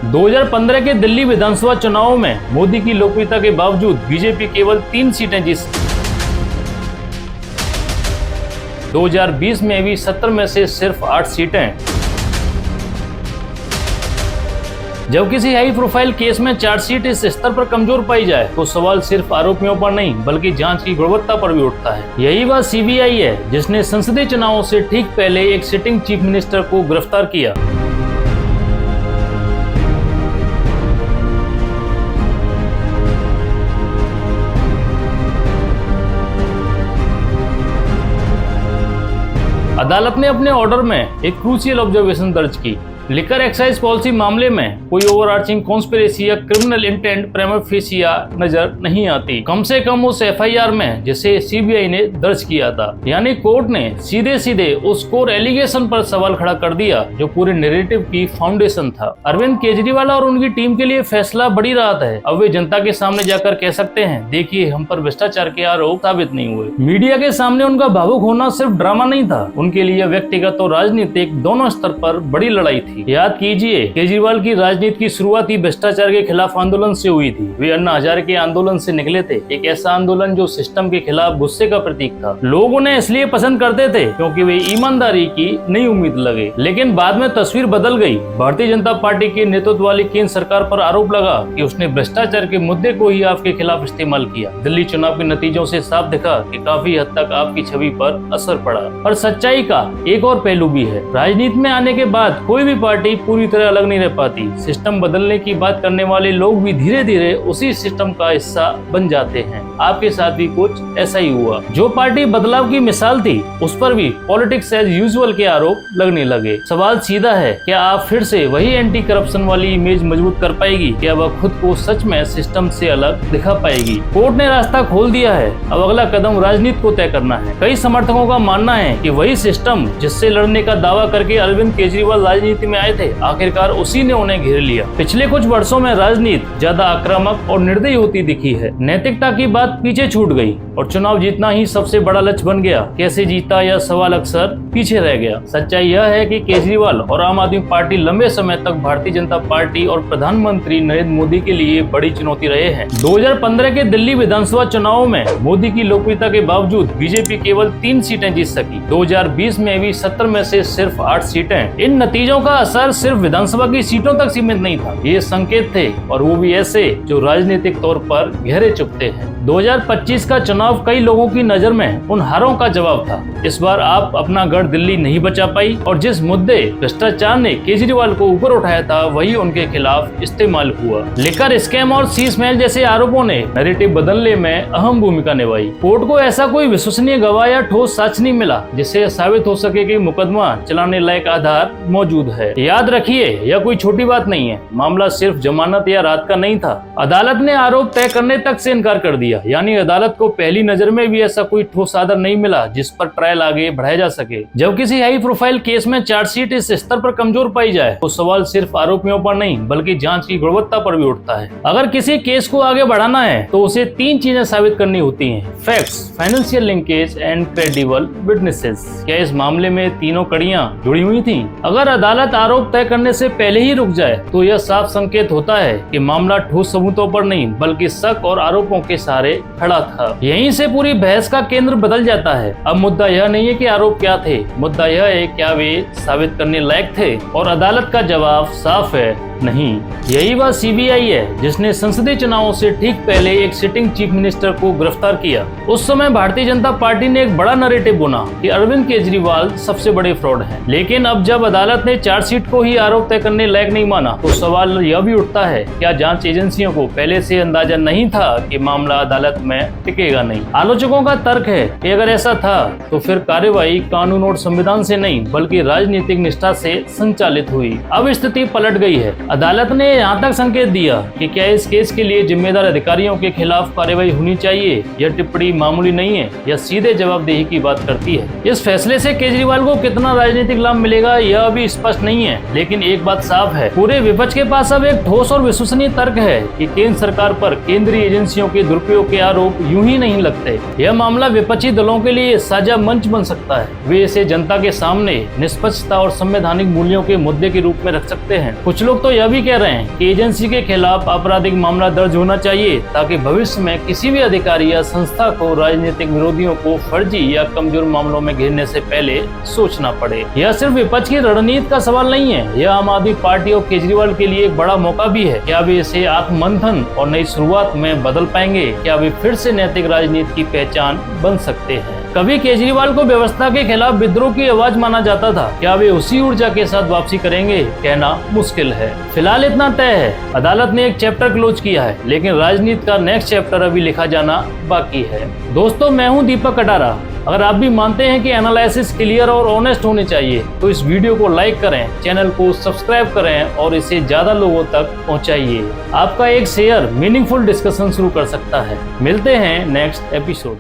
2015 के दिल्ली विधानसभा चुनाव में मोदी की लोकप्रियता के बावजूद बीजेपी केवल 3 सीटें जीत। 2020 में भी 70 में से सिर्फ 8 सीटें। जब किसी हाई प्रोफाइल केस में चार्जशीट इस स्तर पर कमजोर पाई जाए तो सवाल सिर्फ आरोपियों पर नहीं बल्कि जांच की गुणवत्ता पर भी उठता है। यही बात सीबीआई है जिसने संसदीय चुनावों से ठीक पहले एक सिटिंग चीफ मिनिस्टर को गिरफ्तार किया। अदालत ने अपने ऑर्डर में एक क्रूशियल ऑब्जर्वेशन दर्ज की। लिकर एक्साइज पॉलिसी मामले में कोई ओवरआर्चिंग कॉन्स्पिरेसी या क्रिमिनल इंटेंट प्रिमा फेसिया नजर नहीं आती, कम से कम उस एफआईआर में जिसे सीबीआई ने दर्ज किया था। यानी कोर्ट ने सीधे सीधे उस कोर एलिगेशन पर सवाल खड़ा कर दिया जो पूरे नैरेटिव की फाउंडेशन था। अरविंद केजरीवाल और उनकी टीम के लिए फैसला बड़ी राहत है। अब वे जनता के सामने जाकर कह सकते हैं, देखिए हम पर भ्रष्टाचार के आरोप साबित नहीं हुए। मीडिया के सामने उनका भावुक होना सिर्फ ड्रामा नहीं था, उनके लिए व्यक्तिगत और राजनीतिक दोनों स्तर पर बड़ी लड़ाई थी। याद कीजिए, केजरीवाल की राजनीति की शुरुआत ही भ्रष्टाचार के खिलाफ आंदोलन से हुई थी। वे अन्ना हजारे के आंदोलन से निकले थे, एक ऐसा आंदोलन जो सिस्टम के खिलाफ गुस्से का प्रतीक था। लोग उन्हें इसलिए पसंद करते थे क्योंकि वे ईमानदारी की नई उम्मीद लगे। लेकिन बाद में तस्वीर बदल गई। भारतीय जनता पार्टी के नेतृत्व वाली केंद्र सरकार पर आरोप लगा कि उसने भ्रष्टाचार के मुद्दे को ही आपके खिलाफ इस्तेमाल किया। दिल्ली चुनाव के नतीजों से साफ दिखा कि काफी हद तक आपकी छवि पर असर पड़ा। और सच्चाई का एक और पहलू भी है, राजनीति में आने के बाद कोई भी पार्टी पूरी तरह अलग नहीं रह पाती। सिस्टम बदलने की बात करने वाले लोग भी धीरे धीरे उसी सिस्टम का हिस्सा बन जाते हैं। आपके साथ भी कुछ ऐसा ही हुआ। जो पार्टी बदलाव की मिसाल थी उस पर भी पॉलिटिक्स एज यूजुअल के आरोप लगने लगे। सवाल सीधा है, क्या आप फिर से वही एंटी करप्शन वाली इमेज मजबूत कर पाएगी? क्या वह खुद को सच में सिस्टम से अलग दिखा पाएगी? कोर्ट ने रास्ता खोल दिया है, अब अगला कदम राजनीति को तय करना है। कई समर्थकों का मानना है कि वही सिस्टम जिससे लड़ने का दावा करके अरविंद केजरीवाल राजनीति में आए थे, आखिरकार उसी ने उन्हें घेर लिया। पिछले कुछ वर्षों में राजनीति ज्यादा आक्रामक और निर्दयी होती दिखी है। नैतिकता की बात पीछे छूट गई और चुनाव जीतना ही सबसे बड़ा लक्ष्य बन गया। कैसे जीता यह सवाल अक्सर पीछे रह गया। सच्चाई यह है कि केजरीवाल और आम आदमी पार्टी लंबे समय तक भारतीय जनता पार्टी और प्रधानमंत्री नरेंद्र मोदी के लिए बड़ी चुनौती रहे हैं। 2015 के दिल्ली विधानसभा चुनाव में मोदी की लोकप्रियता के बावजूद बीजेपी केवल 3 सीटें जीत सकी। 2020 में भी 70 में से सिर्फ 8 सीटें। इन नतीजों का असर सिर्फ विधानसभा की सीटों तक सीमित नहीं था, ये संकेत थे और वो भी ऐसे जो राजनीतिक तौर पर गहरे चुभते हैं। 2025 का चुनाव कई लोगों की नजर में उन हारों का जवाब था। इस बार आप अपना गढ़ दिल्ली नहीं बचा पाई और जिस मुद्दे भ्रष्टाचार ने केजरीवाल को ऊपर उठाया था वही उनके खिलाफ इस्तेमाल हुआ। लिकर स्कैम और शीश महल जैसे आरोपों ने नैरेटिव बदलने में अहम भूमिका निभाई। कोर्ट को ऐसा कोई विश्वसनीय गवाह या ठोस साक्ष्य नहीं मिला जिससे साबित हो सके कि मुकदमा चलाने लायक आधार मौजूद है। याद रखिए, यह कोई छोटी बात नहीं है। मामला सिर्फ जमानत या रात का नहीं था। अदालत ने आरोप तय करने तक से इनकार कर दिया, यानी अदालत को पहली नजर में भी ऐसा कोई ठोस आधार नहीं मिला जिस पर ट्रायल आगे बढ़ाया जा सके। जब किसी हाई प्रोफाइल केस में चार्जशीट इस स्तर पर कमजोर पाई जाए तो सवाल सिर्फ आरोपियों पर नहीं बल्कि जांच की गुणवत्ता पर भी उठता है। अगर किसी केस को आगे बढ़ाना है तो उसे 3 चीजें साबित करनी होती हैं: facts, financial linkage and credible witnesses. क्या इस मामले में तीनों कड़ियां जुड़ी हुई थी? अगर अदालत आरोप तय करने से पहले ही रुक जाए तो यह साफ संकेत होता है कि मामला ठोस सबूतों पर नहीं बल्कि शक और आरोपों के सहारे खड़ा था। यहीं से पूरी बहस का केंद्र बदल जाता है। अब मुद्दा यह नहीं है कि आरोप क्या थे, मुद्दा यह है क्या वे साबित करने लायक थे, और अदालत का जवाब साफ है, नहीं। यही बात सीबीआई है जिसने संसदीय चुनावों से ठीक पहले एक सिटिंग चीफ मिनिस्टर को गिरफ्तार किया। उस समय भारतीय जनता पार्टी ने एक बड़ा नैरेटिव बुना कि अरविंद केजरीवाल सबसे बड़े फ्रॉड हैं। लेकिन अब जब अदालत ने चार्जशीट को ही आरोप तय करने लायक नहीं माना तो सवाल यह भी उठता है, क्या जांच एजेंसियों को पहले से अंदाजा नहीं था कि मामला अदालत में टिकेगा नहीं? आलोचकों का तर्क है कि अगर ऐसा था तो फिर कार्यवाही कानून और संविधान से नहीं बल्कि राजनीतिक निष्ठा से संचालित हुई। अब स्थिति पलट गई है। अदालत ने यहाँ तक संकेत दिया कि क्या इस केस के लिए जिम्मेदार अधिकारियों के खिलाफ कार्रवाई होनी चाहिए। यह टिप्पणी मामूली नहीं है, यह सीधे जवाबदेही की बात करती है। इस फैसले से केजरीवाल को कितना राजनीतिक लाभ मिलेगा यह अभी स्पष्ट नहीं नहीं है, लेकिन एक बात साफ है, पूरे विपक्ष के पास अब एक ठोस और विश्वसनीय तर्क है कि केंद्र सरकार पर केंद्रीय एजेंसियों के दुरुपयोग के आरोप यूं ही नहीं लगते। यह मामला विपक्षी दलों के लिए साझा मंच बन सकता है। वे इसे जनता के सामने निष्पक्षता और संवैधानिक मूल्यों के मुद्दे के रूप में रख सकते हैं। कुछ लोग तो यह भी कह रहे हैं कि एजेंसी के खिलाफ आपराधिक मामला दर्ज होना चाहिए, ताकि भविष्य में किसी भी अधिकारी या संस्था को राजनीतिक विरोधियों को फर्जी या कमजोर मामलों में घेरने से पहले सोचना पड़े। यह सिर्फ विपक्ष की रणनीति का सवाल नहीं है, यह आम आदमी पार्टी और केजरीवाल के लिए एक बड़ा मौका भी है। क्या वे इसे आत्ममंथन और नई शुरुआत में बदल पाएंगे? क्या वे फिर से नैतिक राजनीति की पहचान बन सकते हैं? कभी केजरीवाल को व्यवस्था के खिलाफ विद्रोह की आवाज माना जाता था, क्या वे उसी ऊर्जा के साथ वापसी करेंगे? कहना मुश्किल है। फिलहाल इतना तय है, अदालत ने एक चैप्टर क्लोज किया है, लेकिन राजनीति का नेक्स्ट चैप्टर अभी लिखा जाना बाकी है। दोस्तों, मैं हूं दीपक कटारा। अगर आप भी मानते हैं कि एनालिसिस क्लियर और ऑनेस्ट होने चाहिए, तो इस वीडियो को लाइक करें, चैनल को सब्सक्राइब करें और इसे ज्यादा लोगों तक पहुंचाइए। आपका एक शेयर मीनिंगफुल डिस्कशन शुरू कर सकता है। मिलते हैं नेक्स्ट एपिसोड।